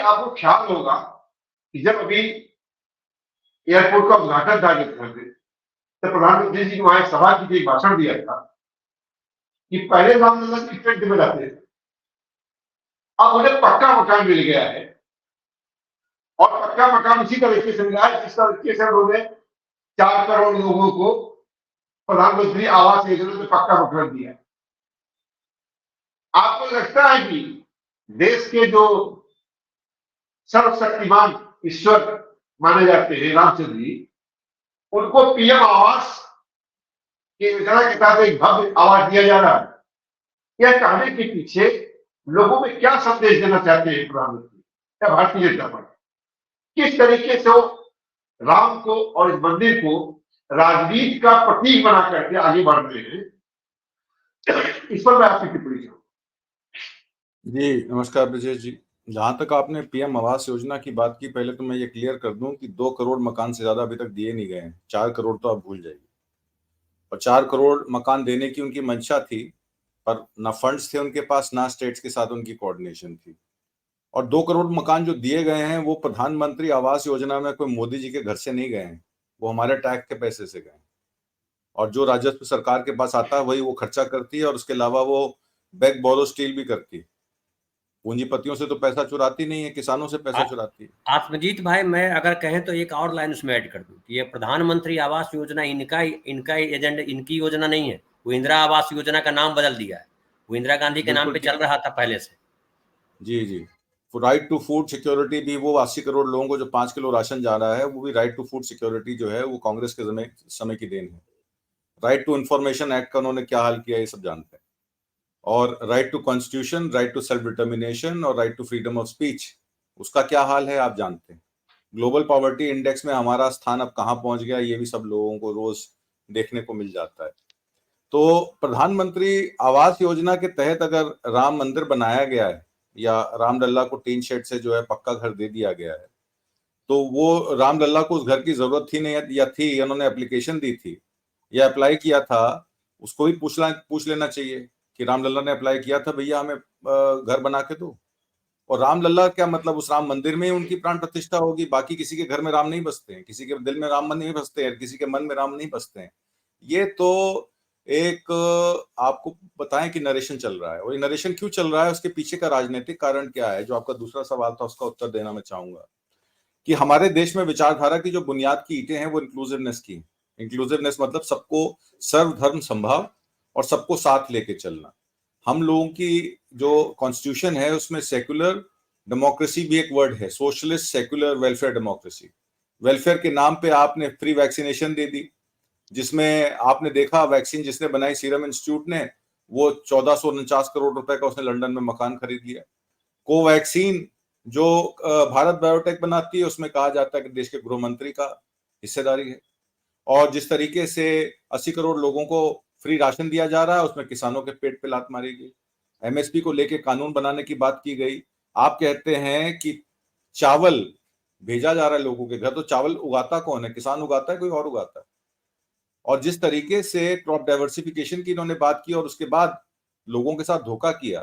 आपको ख्याल होगा कि जब अभी एयरपोर्ट का उद्घाटन था तो प्रधानमंत्री जी ने वहां सभा की थी, भाषण दिया था कि पहले रामलला की टेंट में रहते थे, अब उन्हें पक्का मकान मिल गया है और पक्का मकान उसी तरीके से मिला है जिस तरीके से उन्होंने 4 करोड़ लोगों को प्रधानमंत्री आवास योजना में पक्का मकान दिया। आपको लगता है कि देश के जो सर्वशक्तिमान ईश्वर माने जाते हैं रामचंद्र जी, उनको पीएम आवास की योजना के तहत एक भव्य आवास दिया जा रहा है? यह कहने के पीछे लोगों में क्या संदेश देना चाहते हैं प्रधानमंत्री या भारतीय जनता पार्टी? किस तरीके से वो राम को और इस मंदिर को राजनीति का प्रतीक बना करके आगे बढ़ रहे हैं, इस पर मैं आपकी टिप्पणी चाहूंगा। जी नमस्कार ब्रजेश जी। जहां तक आपने पीएम आवास योजना की बात की, पहले तो मैं ये क्लियर कर दूं कि 2 करोड़ मकान से ज्यादा अभी तक दिए नहीं गए हैं। 4 करोड़ तो आप भूल जाइए। और 4 करोड़ मकान देने की उनकी मंशा थी, पर ना फंड्स थे उनके पास, ना स्टेट्स के साथ उनकी कोऑर्डिनेशन थी। और 2 करोड़ मकान जो दिए गए हैं वो प्रधानमंत्री आवास योजना में कोई मोदी जी के घर से नहीं गए हैं, वो हमारे टैक्स के पैसे से गए। और जो राजस्व सरकार के पास आता है वही वो खर्चा करती है, और उसके अलावा वो बैक बोरो स्टील भी करती है। पूंजीपतियों से तो पैसा चुराती नहीं है, किसानों से पैसा चुराती है। आत्मजीत भाई, मैं अगर कहें तो एक और लाइन उसमें ऐड कर दूं कि ये प्रधानमंत्री आवास योजना इनका एजेंडा, इनकी योजना नहीं है। वो इंदिरा आवास योजना का नाम बदल दिया है। वो इंदिरा गांधी के नाम पे चल रहा था पहले से। जी जी। राइट टू फूड सिक्योरिटी भी, वो 80 करोड़ लोगों को जो 5 किलो राशन जा रहा है, वो भी राइट टू फूड सिक्योरिटी जो है वो कांग्रेस के समय की देन है। राइट टू इंफॉर्मेशन एक्ट का उन्होंने क्या हाल किया ये सब जानते हैं। और right to constitution, right to self determination और right to freedom of speech, उसका क्या हाल है आप जानते हैं। ग्लोबल पॉवर्टी इंडेक्स में हमारा स्थान अब कहाँ पहुंच गया, ये भी सब लोगों को रोज देखने को मिल जाता है। तो प्रधानमंत्री आवास योजना के तहत अगर राम मंदिर बनाया गया है या रामलला को टीन शेड से जो है पक्का घर दे दिया गया है, तो वो रामलला को उस घर की जरूरत थी नहीं या थी, उन्होंने एप्लीकेशन दी थी या अप्लाई किया था, उसको भी पूछ लेना चाहिए कि रामलला ने अप्लाई किया था, भैया हमें घर बना के दो। और रामलला क्या मतलब, उस राम मंदिर में ही उनकी प्राण प्रतिष्ठा होगी, बाकी किसी के घर में राम नहीं बसते हैं, किसी के दिल में राम नहीं बसते हैं, किसी के मन में राम नहीं बसते हैं। ये तो एक आपको बताएं कि नरेशन चल रहा है, और ये नरेशन क्यों चल रहा है, उसके पीछे का राजनीतिक कारण क्या है, जो आपका दूसरा सवाल था उसका उत्तर देना मैं चाहूंगा। कि हमारे देश में विचारधारा की जो बुनियाद की ईंटें हैं वो इंक्लूसिवनेस की। इंक्लूसिवनेस मतलब सबको सर्वधर्म संभाव और सबको साथ लेके चलना। हम लोगों की जो कॉन्स्टिट्यूशन है उसमें सेक्युलर डेमोक्रेसी भी एक वर्ड है, socialist secular welfare democracy. Welfare के नाम पे आपने फ्री वैक्सीनेशन दे दी, जिसमें आपने देखा वैक्सीन जिसने बनाई सीरम इंस्टीट्यूट ने, वो 1449 करोड़ रुपए का उसने लंदन में मकान खरीद लिया। कोवैक्सीन जो भारत बायोटेक बनाती है, उसमें कहा जाता है कि देश के गृह मंत्री का हिस्सेदारी है। और जिस तरीके से 80 करोड़ लोगों को फ्री राशन दिया जा रहा है, उसमें किसानों के पेट पे लात मारी गई। एमएसपी को लेके कानून बनाने की बात की गई। आप कहते हैं कि चावल भेजा जा रहा है लोगों के घर, तो चावल उगाता कौन है? किसान उगाता है, कोई और उगाता है? और जिस तरीके से क्रॉप डाइवर्सिफिकेशन की इन्होंने बात की और उसके बाद लोगों के साथ धोखा किया,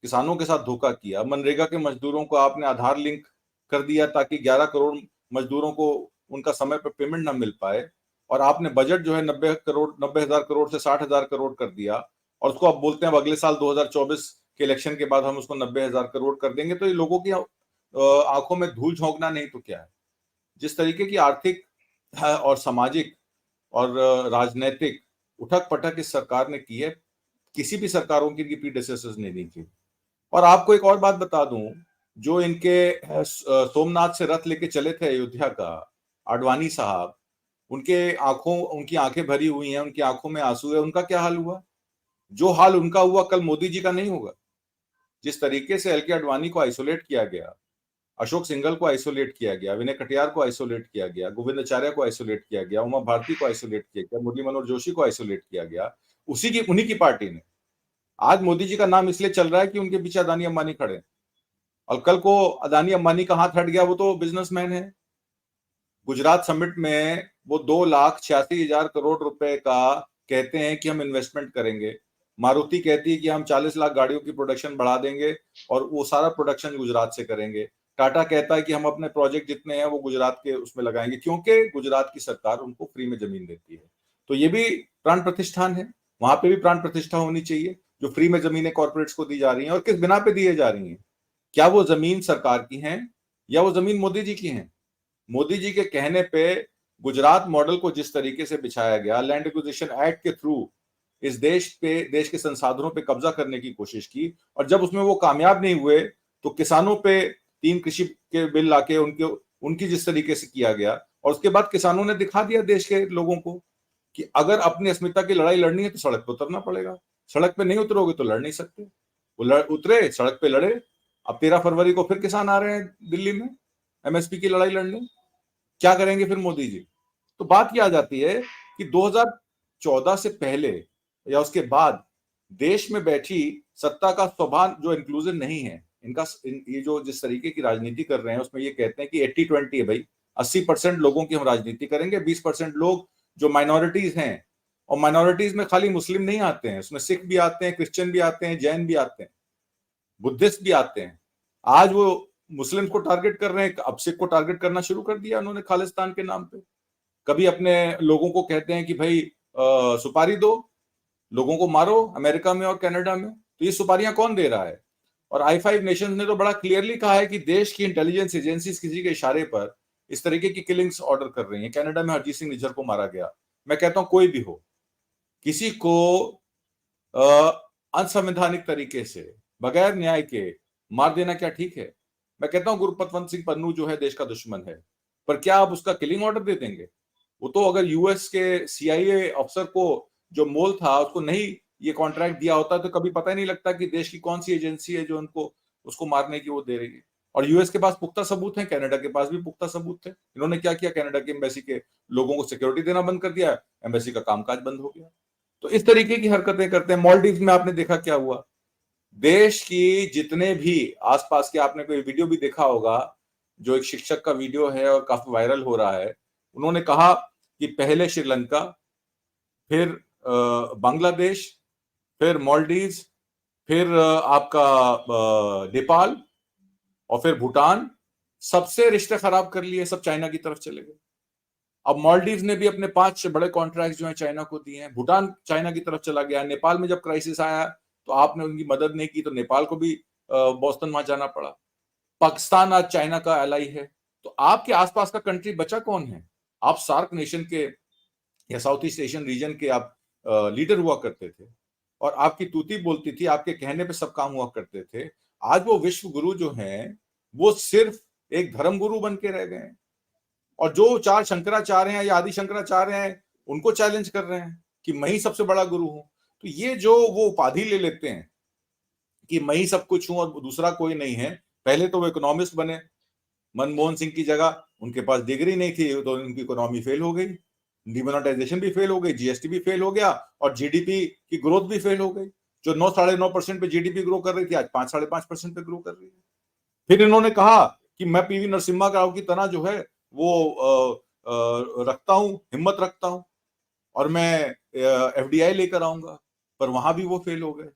किसानों के साथ धोखा किया। मनरेगा के मजदूरों को आपने आधार लिंक कर दिया ताकि 11 करोड़ मजदूरों को उनका समय पर पेमेंट ना मिल पाए, और आपने बजट जो है 90,000 करोड़ से 60,000 करोड़ कर दिया, और उसको आप बोलते हैं अब अगले साल 2024 के इलेक्शन के बाद हम उसको 90,000 करोड़ कर देंगे। तो ये लोगों की आंखों में धूल झोंकना नहीं तो क्या है? जिस तरीके की आर्थिक और सामाजिक और राजनीतिक उठक पटक इस सरकार ने की है, किसी भी सरकारों की प्रीडेसेसर्स ने नहीं की। और आपको एक और बात बता दूं, जो इनके सोमनाथ से रथ लेके चले थे अयोध्या का, आडवाणी साहब, उनकी आंखें भरी हुई हैं, उनकी आंखों में आंसू है, उनका क्या हाल हुआ? जो हाल उनका हुआ कल मोदी जी का नहीं होगा। जिस तरीके से एल के आडवाणी को आइसोलेट किया गया, अशोक सिंघल को आइसोलेट किया गया, विनय कटियार को आइसोलेट किया गया, गोविंद आचार्य को आइसोलेट किया गया, उमा भारती को आइसोलेट किया गया, मुरली मनोहर जोशी को आइसोलेट किया गया, उन्हीं की पार्टी ने। आज मोदी जी का नाम इसलिए चल रहा है कि उनके पीछे अदानी अंबानी खड़े हैं, और कल को अदानी अंबानी का हाथ हट गया, वो तो बिजनेसमैन है। गुजरात समिट में वो 2,86,000 करोड़ रुपए का कहते हैं कि हम इन्वेस्टमेंट करेंगे। मारुति कहती है कि हम 40 लाख गाड़ियों की प्रोडक्शन बढ़ा देंगे और वो सारा प्रोडक्शन गुजरात से करेंगे। टाटा कहता है कि हम अपने प्रोजेक्ट जितने हैं वो गुजरात के उसमें लगाएंगे, क्योंकि गुजरात की सरकार उनको फ्री में जमीन देती है। तो ये भी प्राण प्रतिष्ठान है, वहां पे भी प्राण प्रतिष्ठा होनी चाहिए। जो फ्री में जमीनें कॉर्पोरेट्स को दी जा रही हैं और किस बिना पे दिए जा रही हैं, क्या वो जमीन सरकार की हैं या वो जमीन मोदी जी की हैं? मोदी जी के कहने पे गुजरात मॉडल को जिस तरीके से बिछाया गया, लैंड एक्विजिशन एक्ट के थ्रू इस देश के संसाधनों पे कब्जा करने की कोशिश की, और जब उसमें वो कामयाब नहीं हुए तो किसानों पे 3 कृषि के बिल लाके उनकी जिस तरीके से किया गया, और उसके बाद किसानों ने दिखा दिया देश के लोगों को कि अगर अपनी अस्मिता की लड़ाई लड़नी है तो सड़क पर उतरना पड़ेगा। सड़क पे नहीं उतरोगे तो लड़ नहीं सकते। वो उतरे, सड़क पे लड़े। अब 13 फरवरी को फिर किसान आ रहे हैं दिल्ली में एमएसपी की लड़ाई लड़ने। क्या करेंगे फिर मोदी जी? तो बात यह आ जाती है कि 2014 से पहले या उसके बाद देश में बैठी सत्ता का स्वभाव जो इंक्लूसिव नहीं है, ये जो जिस तरीके की राजनीति कर रहे हैं उसमें ये कहते हैं कि 80-20 है भाई, 80% लोगों की हम राजनीति करेंगे, 20% लोग जो माइनॉरिटीज हैं, और माइनॉरिटीज में खाली मुस्लिम नहीं आते हैं, उसमें सिख भी आते हैं, क्रिश्चियन भी आते हैं, जैन भी आते हैं, बुद्धिस्ट भी आते हैं। आज वो मुस्लिम को टारगेट कर रहे हैं, अब सिख को टारगेट करना शुरू कर दिया उन्होंने खालिस्तान के नाम पे। कभी अपने लोगों को कहते हैं कि भाई सुपारी दो, लोगों को मारो अमेरिका में और कनाडा में। तो ये सुपारियां कौन दे रहा है? और I5 नेशंस ने तो बड़ा क्लियरली कहा है कि देश की इंटेलिजेंस एजेंसीज किसी के इशारे पर इस तरीके की किलिंग्स ऑर्डर कर रही हैं। कनाडा में हरजीत सिंह निज्जर को मारा गया। मैं कहता हूं कोई भी हो, किसी को असंवैधानिक तरीके से बगैर न्याय के मार देना क्या ठीक है? मैं कहता हूं गुरपतवंत सिंह पन्नू जो है देश का दुश्मन है, पर क्या आप उसका किलिंग ऑर्डर दे देंगे? वो तो अगर यूएस के CIA अफसर को जो मोल था उसको नहीं ये कॉन्ट्रैक्ट दिया होता तो कभी पता ही नहीं लगता कि देश की कौन सी एजेंसी है जो उनको उसको मारने की वो दे रही है। और यूएस के पास पुख्ता सबूत हैं, कनाडा के पास भी पुख्ता सबूत थे। इन्होंने क्या किया? कनाडा की एम्बेसी के लोगों को सिक्योरिटी देना बंद कर दिया, एम्बेसी का कामकाज बंद हो गया। तो इस तरीके की हरकतें करते हैं। मालदीव में आपने देखा क्या हुआ? देश की जितने भी आसपास के, आपने कोई वीडियो भी देखा होगा जो एक शिक्षक का वीडियो है और काफी वायरल हो रहा है। उन्होंने कहा कि पहले श्रीलंका, फिर बांग्लादेश, फिर मालदीव, फिर आपका नेपाल और फिर भूटान, सबसे रिश्ते खराब कर लिए, सब चाइना की तरफ चले गए। अब मालदीव ने भी अपने 5 बड़े कॉन्ट्रैक्ट जो है चाइना को दिए हैं। भूटान चाइना की तरफ चला गया। नेपाल में जब क्राइसिस आया तो आपने उनकी मदद नहीं की तो नेपाल को भी बोस्टन वहां जाना पड़ा। पाकिस्तान आज चाइना का एलाई है। तो आपके आसपास का कंट्री बचा कौन है? आप सार्क नेशन के या साउथ ईस्ट एशियन रीजन के आप लीडर हुआ करते थे और आपकी तूती बोलती थी, आपके कहने पे सब काम हुआ करते थे। आज वो विश्व गुरु जो हैं वो सिर्फ एक धर्म गुरु बन के रह गए हैं, और जो 4 शंकराचार्य हैं या आदि शंकराचार्य हैं उनको चैलेंज कर रहे हैं कि मैं ही सबसे बड़ा गुरु हूं। तो ये जो वो उपाधि ले लेते हैं कि मैं ही सब कुछ हूं और दूसरा कोई नहीं है। पहले तो वो इकोनॉमिस्ट बने, मनमोहन सिंह की जगह उनके पास डिग्री नहीं थी तो उनकी इकोनॉमी फेल हो गई, डिमोनेटाइजेशन भी फेल हो गई, जीएसटी भी फेल हो गया और जीडीपी की ग्रोथ भी फेल हो गई। जो 9-9.5% पे जीडीपी ग्रो कर रही थी आज 5-5.5% पे ग्रो कर रही है। फिर इन्होंने कहा कि मैं पीवी नरसिम्हा राव की तरह जो है वो रखता हूं, हिम्मत रखता हूं और मैं एफडीआई लेकर आऊंगा, पर वहां भी वो फेल हो गए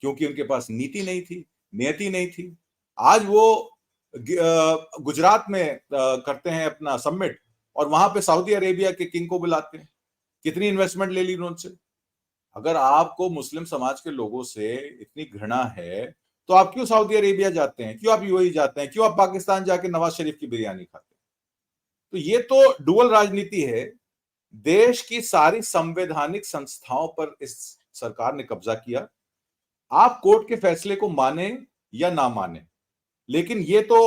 क्योंकि उनके पास नीति नहीं थी, नियति नहीं थी। आज वो गुजरात में करते हैं अपना समिट और वहां पे सऊदी अरेबिया के किंग को बुलाते हैं। कितनी इन्वेस्टमेंट ले ली उनसे? अगर आपको मुस्लिम समाज के लोगों से इतनी घृणा है तो आप क्यों सऊदी अरेबिया जाते हैं? क्यों आप यूएई जाते हैं? क्यों आप पाकिस्तान जाके नवाज शरीफ की बिरयानी खाते हैं? तो ये तो डुअल राजनीति है। देश की सारी संवैधानिक संस्थाओं पर इस सरकार ने कब्जा किया। आप कोर्ट के फैसले को माने या ना माने, लेकिन ये तो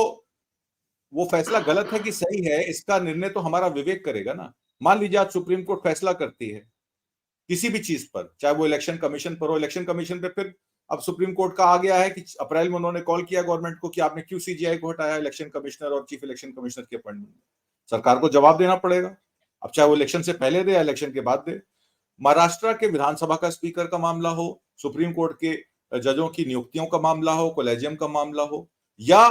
वो फैसला गलत है कि सही है, इसका निर्णय तो हमारा विवेक करेगा ना। मान लीजिए आज सुप्रीम कोर्ट फैसला करती है किसी भी चीज पर, चाहे वो इलेक्शन कमीशन पर हो, इलेक्शन कमीशन पे फिर अब सुप्रीम कोर्ट का आ गया है कि अप्रैल में उन्होंने कॉल किया गवर्नमेंट को कि आपने क्यों सीजीआई को हटाया इलेक्शन कमिश्नर और चीफ इलेक्शन कमिश्नर के अपॉइंटमेंट। सरकार को जवाब देना पड़ेगा, अब चाहे वो इलेक्शन से पहले दे या इलेक्शन के बाद दे। महाराष्ट्र के विधानसभा का स्पीकर का मामला हो, सुप्रीम कोर्ट के जजों की नियुक्तियों का मामला हो, कोलेजियम का मामला हो या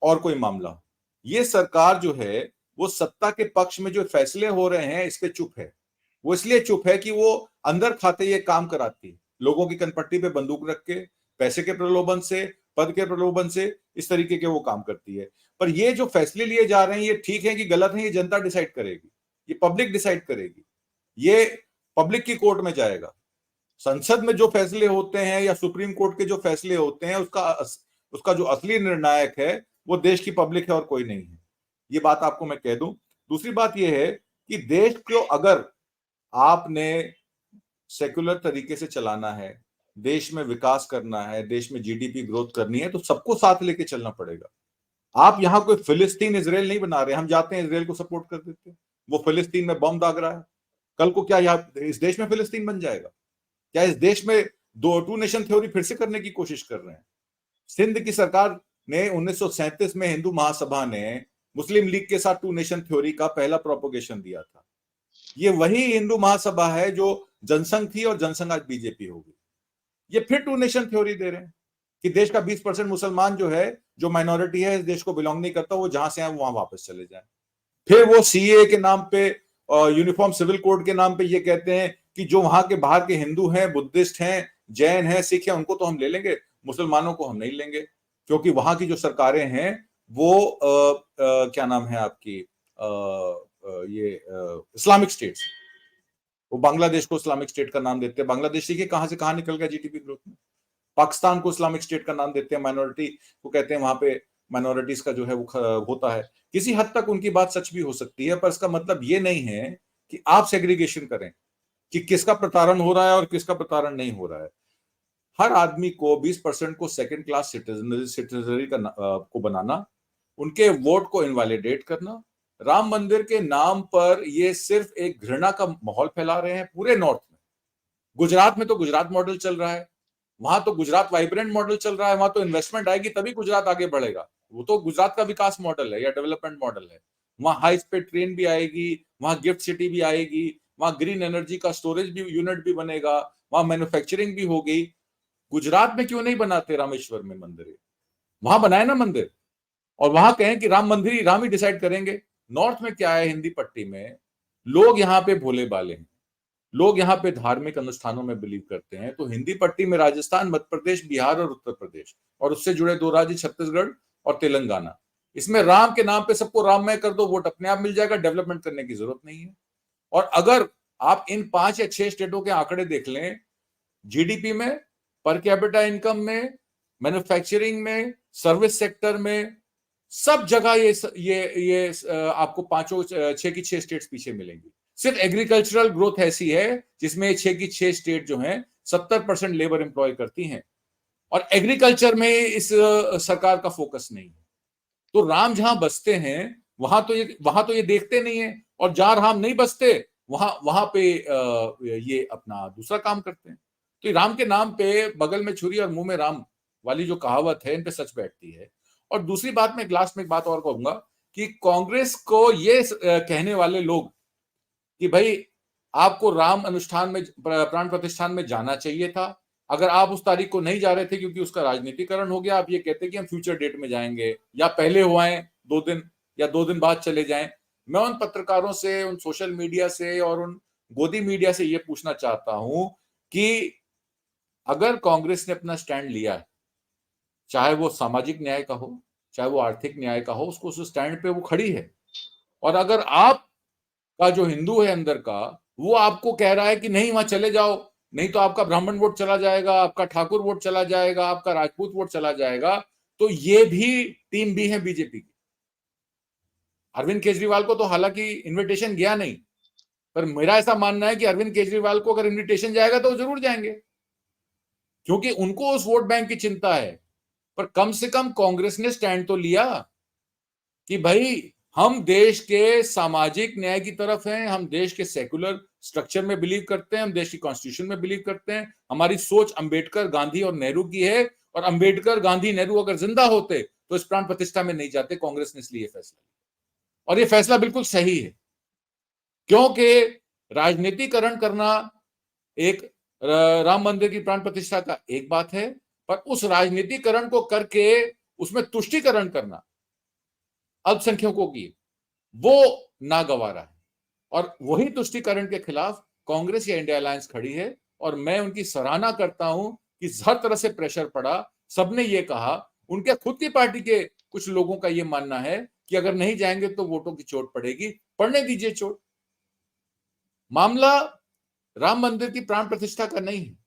और कोई मामला हो, ये सरकार जो है वो सत्ता के पक्ष में जो फैसले हो रहे हैं इस पे चुप है। वो इसलिए चुप है कि वो अंदर खाते ये काम कराती है, लोगों की कनपट्टी पे बंदूक रख के, पैसे के प्रलोभन से, पद के प्रलोभन से इस तरीके के वो काम करती है। पर ये जो फैसले लिए जा रहे हैं ये ठीक है कि गलत है, ये जनता डिसाइड करेगी, ये पब्लिक डिसाइड करेगी, ये पब्लिक की कोर्ट में जाएगा। संसद में जो फैसले होते हैं या सुप्रीम कोर्ट के जो फैसले होते हैं उसका जो असली निर्णायक है वो देश की पब्लिक है और कोई नहीं है। ये बात आपको मैं कह दूं। दूसरी बात यह है कि देश को अगर आपने सेक्युलर तरीके से चलाना है, देश में विकास करना है, देश में जीडीपी ग्रोथ करनी है, तो सबको साथ लेके चलना पड़ेगा। आप यहां कोई फिलिस्तीन इजराइल नहीं बना रहे। हम जाते हैं इजराइल को सपोर्ट कर देते हैं, वो फिलिस्तीन में बम दाग रहा है, कल को क्या यहाँ इस देश में फिलिस्तीन बन जाएगा? क्या इस देश में टू नेशन थ्योरी फिर से करने की कोशिश कर रहे हैं? सिंध की सरकार ने 1937 में हिंदू महासभा ने मुस्लिम लीग के साथ टू नेशन थ्योरी का पहला प्रोपोगेशन दिया था। ये वही हिंदू महासभा है जो जनसंघ थी और जनसंघ आज बीजेपी हो गई। ये फिर टू नेशन थ्योरी दे रहे हैं कि देश का 20% मुसलमान जो है, जो माइनॉरिटी है, इस देश को बिलोंग नहीं करता, वो जहां से आए वहां वापस चले जाए। फिर वो सीए के नाम पे और यूनिफॉर्म सिविल कोड के नाम पे ये कहते हैं कि जो वहां के बाहर के हिंदू हैं, बुद्धिस्ट हैं, जैन हैं, सिख हैं, उनको तो हम ले लेंगे, मुसलमानों को हम नहीं लेंगे, क्योंकि वहां की जो सरकारें हैं वो क्या नाम है आपकी ये इस्लामिक स्टेट्स, वो बांग्लादेश को इस्लामिक स्टेट का नाम देते हैं। बांग्लादेश देखिए कहां से कहां निकल गया जीडीपी ग्रोथ में। पाकिस्तान को इस्लामिक स्टेट का नाम देते हैं, माइनॉरिटी को कहते हैं, वहां पे माइनॉरिटीज का जो है वो होता है। किसी हद तक उनकी बात सच भी हो सकती है, पर इसका मतलब ये नहीं है कि आप सेग्रीगेशन करें कि किसका प्रताड़न हो रहा है और किसका प्रताड़न नहीं हो रहा है। हर आदमी को 20% को सेकंड क्लास सिटीजनरी को बनाना, उनके वोट को इनवैलिडेट करना, राम मंदिर के नाम पर ये सिर्फ एक घृणा का माहौल फैला रहे हैं पूरे नॉर्थ में। गुजरात में तो गुजरात मॉडल चल रहा है, वहां तो गुजरात वाइब्रेंट मॉडल चल रहा है, वहां तो इन्वेस्टमेंट आएगी तभी गुजरात आगे बढ़ेगा। वो तो गुजरात का विकास मॉडल है या डेवलपमेंट मॉडल है। वहां हाई स्पीड ट्रेन भी आएगी, वहां गिफ्ट सिटी भी आएगी, वहां ग्रीन एनर्जी का स्टोरेज भी यूनिट भी बनेगा, वहां मैन्युफैक्चरिंग भी होगी। गुजरात में क्यों नहीं बनाते रामेश्वर में मंदिर? वहां बनाए ना मंदिर, और वहां कहें कि राम मंदिर राम ही डिसाइड करेंगे। नॉर्थ में क्या है, हिंदी पट्टी में लोग यहाँ पे भोले बाले हैं, लोग यहाँ पे धार्मिक अनुष्ठानों में बिलीव करते हैं। तो हिंदी पट्टी में राजस्थान, मध्य प्रदेश, बिहार और उत्तर प्रदेश और उससे जुड़े 2 राज्य छत्तीसगढ़ और तेलंगाना, इसमें राम के नाम पे सबको राममय कर दो, वोट अपने आप मिल जाएगा, डेवलपमेंट करने की जरूरत नहीं है। और अगर आप इन 5 या 6 स्टेटों के आंकड़े देख लें, जीडीपी में, पर कैपिटा इनकम में, मैन्युफैक्चरिंग में, सर्विस सेक्टर में, सब जगह ये आपको 6 की 6 स्टेट्स पीछे मिलेंगी। सिर्फ एग्रीकल्चरल ग्रोथ ऐसी है जिसमें 6 की 6 स्टेट जो हैं 70% लेबर एम्प्लॉय करती हैं, और एग्रीकल्चर में इस सरकार का फोकस नहीं है। तो राम जहां बसते हैं वहां तो ये देखते नहीं है, और जहां राम नहीं बसते वहां पे ये अपना दूसरा काम करते हैं। तो राम के नाम पे बगल में छुरी और मुंह में राम वाली जो कहावत है, इन पे सच बैठती है। और दूसरी बात, मैं लास्ट में एक बात और कहूंगा कि कांग्रेस को ये कहने वाले लोग कि भाई आपको राम अनुष्ठान में, प्राण प्रतिष्ठान में जाना चाहिए था, अगर आप उस तारीख को नहीं जा रहे थे क्योंकि उसका राजनीतिकरण हो गया, आप ये कहते कि हम फ्यूचर डेट में जाएंगे या पहले हो आए 2 दिन या 2 दिन बाद चले जाएं। मैं उन पत्रकारों से, उन सोशल मीडिया से और उन गोदी मीडिया से ये पूछना चाहता हूं कि अगर कांग्रेस ने अपना स्टैंड लिया है, चाहे वो सामाजिक न्याय का हो, चाहे वो आर्थिक न्याय का हो, उसको उस स्टैंड पे वो खड़ी है, और अगर आप का जो हिंदू है अंदर का, वो आपको कह रहा है कि नहीं वहां चले जाओ, नहीं तो आपका ब्राह्मण वोट चला जाएगा, आपका ठाकुर वोट चला जाएगा, आपका राजपूत वोट चला जाएगा, तो ये भी टीम बी है बीजेपी की। अरविंद केजरीवाल को तो हालांकि इन्विटेशन गया नहीं, पर मेरा ऐसा मानना है कि अरविंद केजरीवाल को अगर इन्विटेशन जाएगा तो जरूर जाएंगे, क्योंकि उनको उस वोट बैंक की चिंता है। पर कम से कम कांग्रेस ने स्टैंड तो लिया कि भाई हम देश के सामाजिक न्याय की तरफ हैं, हम देश के सेकुलर स्ट्रक्चर में बिलीव करते हैं, हम देश की कॉन्स्टिट्यूशन में बिलीव करते हैं, हमारी सोच अंबेडकर, गांधी और नेहरू की है, और अंबेडकर, गांधी, नेहरू अगर जिंदा होते तो इस प्राण प्रतिष्ठा में नहीं जाते। कांग्रेस ने इसलिए फैसला लिया, और यह फैसला बिल्कुल सही है, क्योंकि राजनीतिकरण करना एक राम मंदिर की प्राण प्रतिष्ठा का एक बात है, पर उस राजनीतिकरण को करके उसमें तुष्टीकरण करना अल्पसंख्यकों की, वो नागवारा है। और वही तुष्टीकरण के खिलाफ कांग्रेस या इंडिया अलायंस खड़ी है, और मैं उनकी सराहना करता हूं कि हर तरह से प्रेशर पड़ा, सबने ये कहा उनके खुद की पार्टी के कुछ लोगों का यह मानना है कि अगर नहीं जाएंगे तो वोटों की चोट पड़ेगी। पड़ने दीजिए चोट। मामला राम मंदिर की प्राण प्रतिष्ठा का नहीं है,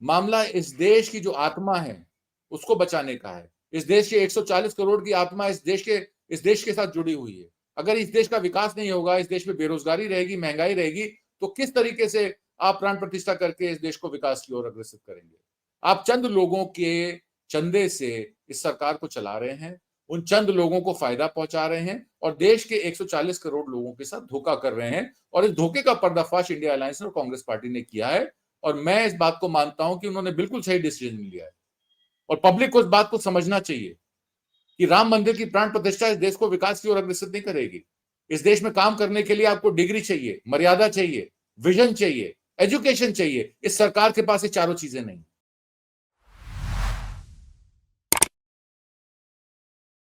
मामला इस देश की जो आत्मा है उसको बचाने का है। इस देश के 140 करोड़ की आत्मा इस देश के साथ जुड़ी हुई है। अगर इस देश का विकास नहीं होगा, इस देश में बेरोजगारी रहेगी, महंगाई रहेगी, तो किस तरीके से आप प्राण प्रतिष्ठा करके इस देश को विकास की ओर अग्रसर करेंगे? आप चंद लोगों के चंदे से इस सरकार को चला रहे हैं, उन चंद लोगों को फायदा पहुंचा रहे हैं और देश के 140 करोड़ लोगों के साथ धोखा कर रहे हैं। और इस धोखे का पर्दाफाश इंडिया अलायंस और कांग्रेस पार्टी ने किया है और मैं इस बात को मानता हूं कि उन्होंने बिल्कुल सही डिसीजन लिया है। और पब्लिक को इस बात को समझना चाहिए कि राम मंदिर की प्राण प्रतिष्ठा इस देश को विकास की ओर अग्रसर नहीं करेगी। इस देश में काम करने के लिए आपको डिग्री चाहिए, मर्यादा चाहिए, विजन चाहिए, एजुकेशन चाहिए। इस सरकार के पास ये चारों चीजें नहीं।